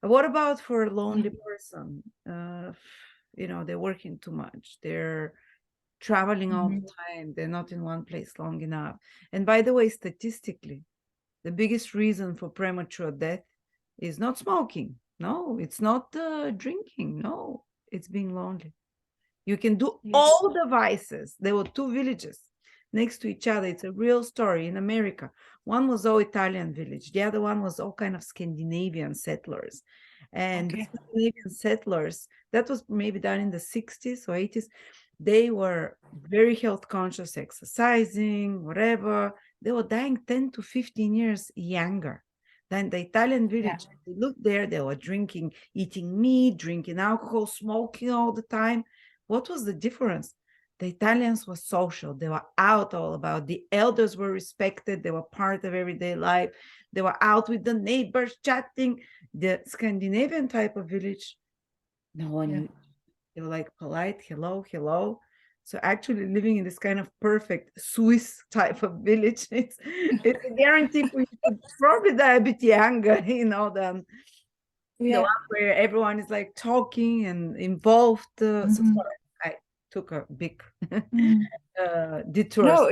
What about for a lonely person? They're working too much. They're traveling all the time. They're not in one place long enough. And by the way, statistically, the biggest reason for premature death is not smoking. No, it's not drinking. No, it's being lonely. You can do all the vices. There were two villages next to each other. It's a real story in America. One was all Italian village. The other one was all kind of Scandinavian settlers. And the Scandinavian settlers, that was maybe done in the 60s or 80s. They were very health conscious, exercising, whatever. They were dying 10 to 15 years younger than the Italian village. They looked there, they were drinking, eating meat, drinking alcohol, smoking all the time. What was the difference? The Italians were social. They were out all about. The elders were respected. They were part of everyday life. They were out with the neighbors chatting. The Scandinavian type of village, no one, they were like polite, hello, hello. So actually living in this kind of perfect Swiss type of village, it's a guarantee for you to probably die a bit younger, than the one where everyone is like talking and involved. So sorry, I took a big detour.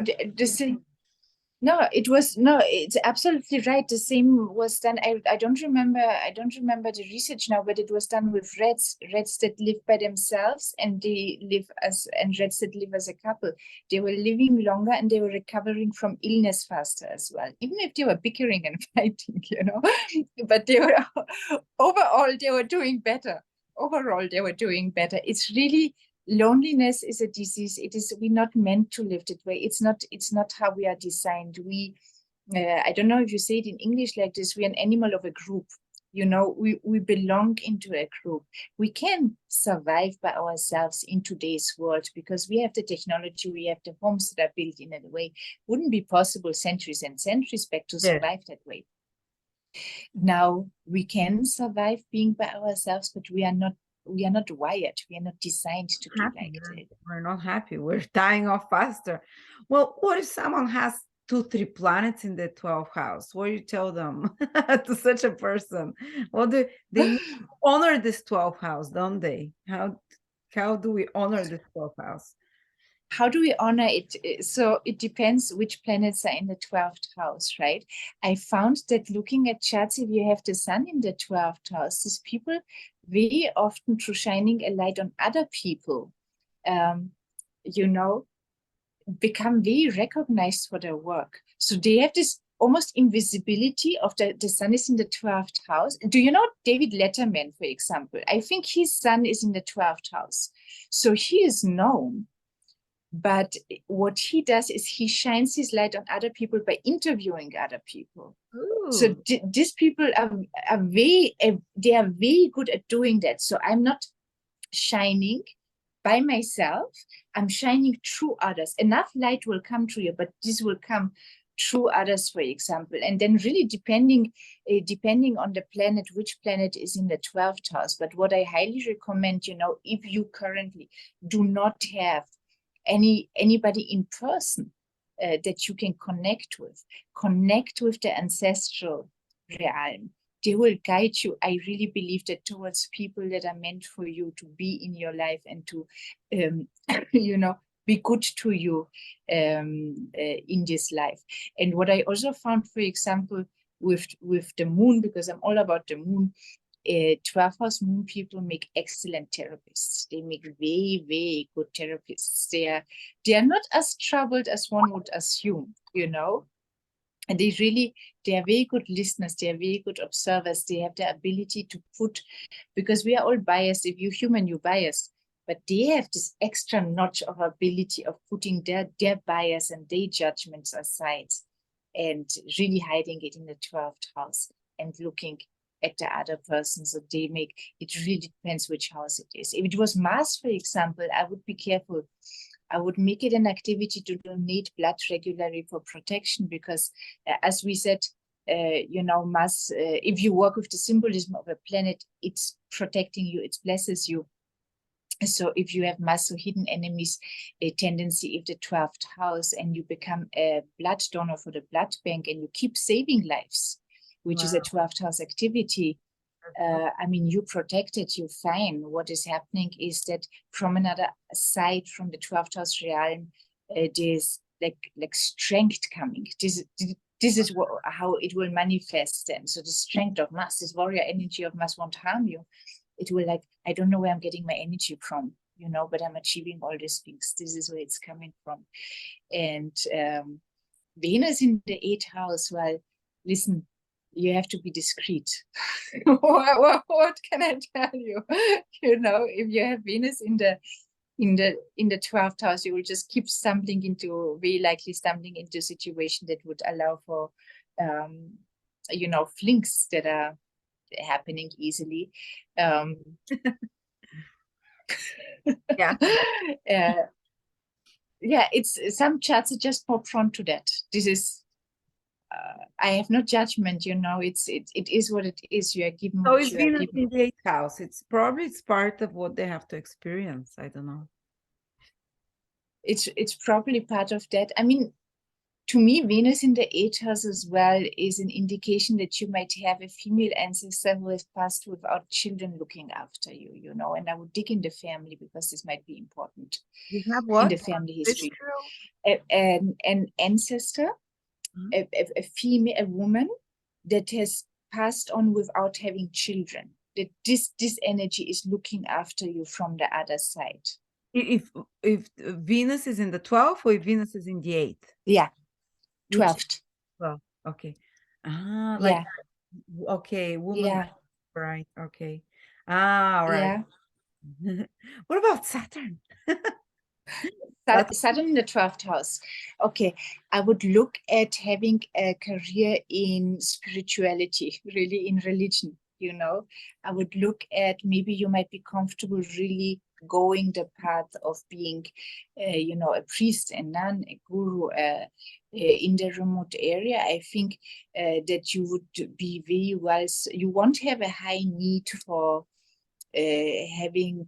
No, it's absolutely right. The same was done. I don't remember the research now, but it was done with rats that live by themselves, and rats that live as a couple. They were living longer and they were recovering from illness faster as well, even if they were bickering and fighting, but they were overall they were doing better. It's really, loneliness is a disease. We're not meant to live that way. It's not how we are designed. I don't know if you say it in English like this, we're an animal of a group. We belong into a group. We can survive by ourselves in today's world because we have the technology, we have the homes that are built in a way. Wouldn't be possible centuries and centuries back to survive that way. Now we can survive being by ourselves, but we are not wired. We are not designed to be like that. We're not happy. We're dying off faster. Well, what if someone has 2, 3 planets in the 12th house? What do you tell them to such a person? Well, they honor this 12th house, don't they? How do we honor this 12th house? How do we honor it? So it depends which planets are in the 12th house, right? I found that looking at charts, if you have the sun in the 12th house, these people very often, through shining a light on other people, you know, become very recognized for their work. So they have this almost invisibility of the sun is in the 12th house. Do you know David Letterman, for example? I think his sun is in the 12th house. So he is known. But what he does is he shines his light on other people by interviewing other people. Ooh. So these people are very good at doing that. So I'm not shining by myself. I'm shining through others. Enough light will come to you, but this will come through others, for example. And then really depending on the planet, which planet is in the 12th house. But what I highly recommend, you know, if you currently do not have anybody in person that you can connect with the ancestral realm. They will guide you. I really believe that towards people that are meant for you to be in your life and to, you know, be good to you in this life. And what I also found, for example, with the moon, because I'm all about the moon, 12th house moon people make excellent therapists. They make very, very good therapists. They are not as troubled as one would assume, you know. And they are very good listeners. They are very good observers. They have the ability to put, because we are all biased. If you're human, you're biased. But they have this extra notch of ability of putting their bias and their judgments aside and really hiding it in the 12th house and looking at the other person. So they make, it really depends which house it is. If it was Mars, for example, I would be careful. I would make it an activity to donate blood regularly for protection, because as we said, you know, Mars, if you work with the symbolism of a planet, it's protecting you, it blesses you. So if you have Mars or hidden enemies, a tendency, if the 12th house, and you become a blood donor for the blood bank and you keep saving lives, which is a 12th house activity, I mean, you protected, you're fine. What is happening is that from another side, from the 12th house realm, there's like strength coming. This is how it will manifest then. So the strength of Mars, this warrior energy of Mars won't harm you. It will, like, I don't know where I'm getting my energy from, you know, but I'm achieving all these things. This is where it's coming from. And Venus in the 8th house, well, listen, you have to be discreet. What can I tell you? You know, if you have Venus in the 12th house, you will just keep very likely stumbling into a situation that would allow for, you know, flings that are happening easily. Yeah. Yeah, it's some charts are just more prone to that. This is I have no judgment, you know. It is what it is. You are given. So it's Venus in the 8th house. It's part of what they have to experience. I don't know. It's probably part of that. I mean, to me, Venus in the 8th house as well is an indication that you might have a female ancestor who has passed without children looking after you, you know. And I would dig in the family, because this might be important. You have what? In the family history? An ancestor, a female, a woman that has passed on without having children. That this energy is looking after you from the other side. If Venus is in the 12th, or if Venus is in the 8th? Yeah, 12th. Well, okay. Like, yeah. Okay, woman. Yeah. Right. Okay. All right. Yeah. What about Saturn? Saturn in the 12th house. Okay, I would look at having a career in spirituality, really in religion, you know. I would look at, maybe you might be comfortable really going the path of being, you know, a priest, a nun, a guru, in the remote area. I think that you would be very well, you won't have a high need for having,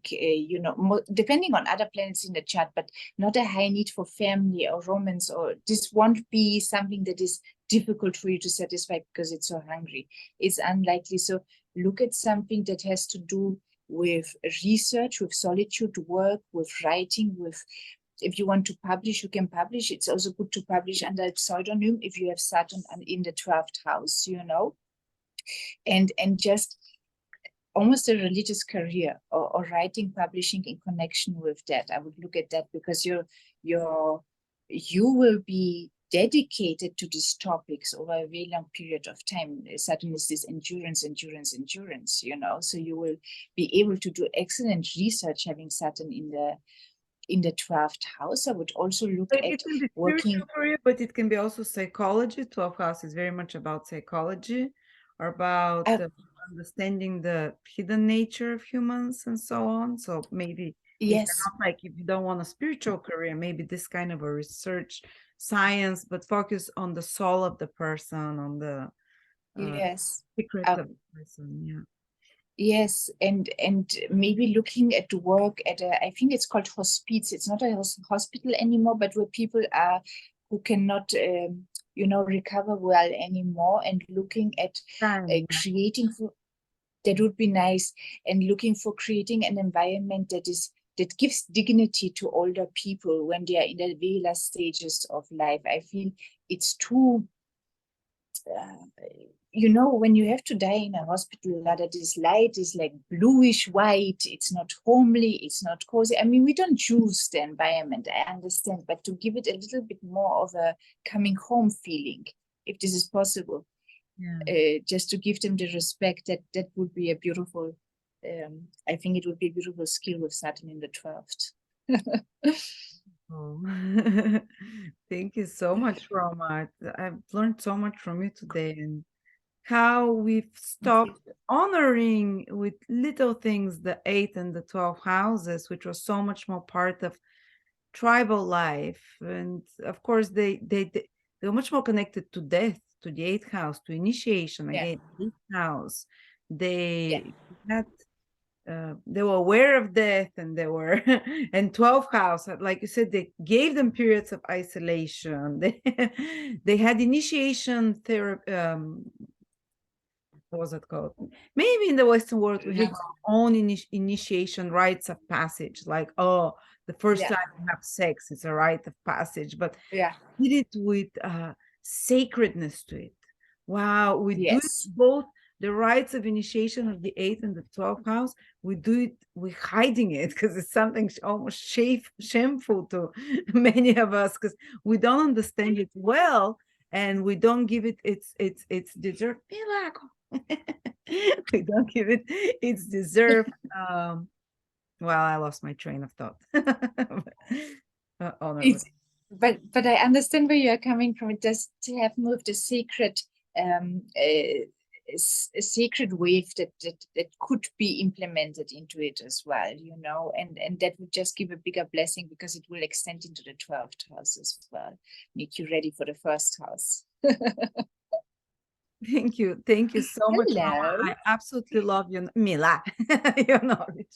depending on other planets in the chart, but not a high need for family or romance, or this won't be something that is difficult for you to satisfy because it's so hungry. It's unlikely. So look at something that has to do with research, with solitude work, with writing, with, if you want to publish, you can publish. It's also good to publish under a pseudonym if you have Saturn in the 12th house, and just almost a religious career, or writing, publishing in connection with that. I would look at that, because you will be dedicated to these topics over a very long period of time. Saturn is this endurance, so you will be able to do excellent research having Saturn in the 12th house. I would also look at it can be working spiritual career, but it can be also psychology. 12th house is very much about psychology, or about understanding the hidden nature of humans and so on. So maybe if you're not, like, if you don't want a spiritual career, maybe this kind of a research science, but focus on the soul of the person, on the secret of the person. Yes, and maybe looking at work at I think it's called hospice. It's not a hospital anymore, but where people are who cannot recover well anymore, and looking at creating for, that would be nice, and looking for creating an environment that gives dignity to older people when they are in the very last stages of life. I feel it's too when you have to die in a hospital, Lada, this light is like bluish white. It's not homely, it's not cozy. I mean, we don't choose the environment, I understand, but to give it a little bit more of a coming home feeling, if this is possible, just to give them the respect, that would be a beautiful, I think it would be a beautiful skill with Saturn in the 12th. Oh. Thank you so much, Roma. I've learned so much from you today, and how we've stopped honoring with little things the 8th and the 12th houses, which was so much more part of tribal life. And of course, they were much more connected to death, to the 8th house, to initiation. Again, 8th house. They had they were aware of death, and they were and 12th house, like you said, they gave them periods of isolation. They had initiation therapy. What was it called? Maybe in the Western world we have our own initiation rites of passage, like, oh, the first time you have sex, it's a rite of passage, but did it with sacredness to it. Wow, we do it both. The rites of initiation of the 8th and the 12th house, we do it, we're hiding it because it's something almost shameful to many of us, because we don't understand it well, and we don't give it its deserved miracle. We don't give it its deserved. Well, I lost my train of thought. But I understand where you are coming from. It does have moved a sacred wave that could be implemented into it as well, and that would just give a bigger blessing, because it will extend into the 12th house as well, make you ready for the 1st house. Thank you so much, Mama. I absolutely love you, Mila. Your knowledge.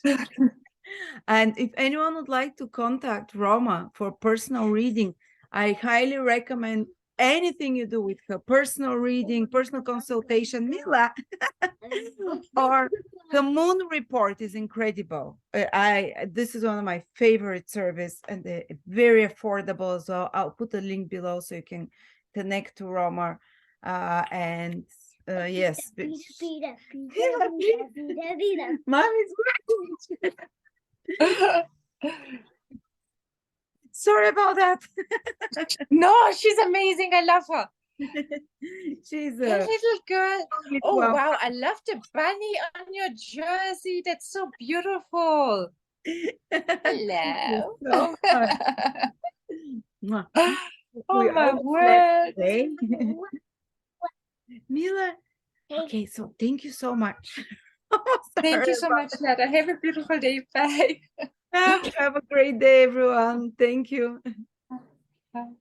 And if anyone would like to contact Roma for personal reading, I highly recommend anything you do with her: personal reading, personal consultation, Mila. Or the moon report is incredible. This is one of my favorite service, and very affordable. So I'll put a link below so you can connect to Roma. And yes, Mommy's working. Sorry about that. No, she's amazing. I love her. She's a little girl. Oh, wow. I love the bunny on your jersey. That's so beautiful. Hello. Oh, my word. Mila. Okay, so thank you so much. Thank you so much, Lada. Have a beautiful day. Bye. Have a great day, everyone. Thank you. Bye.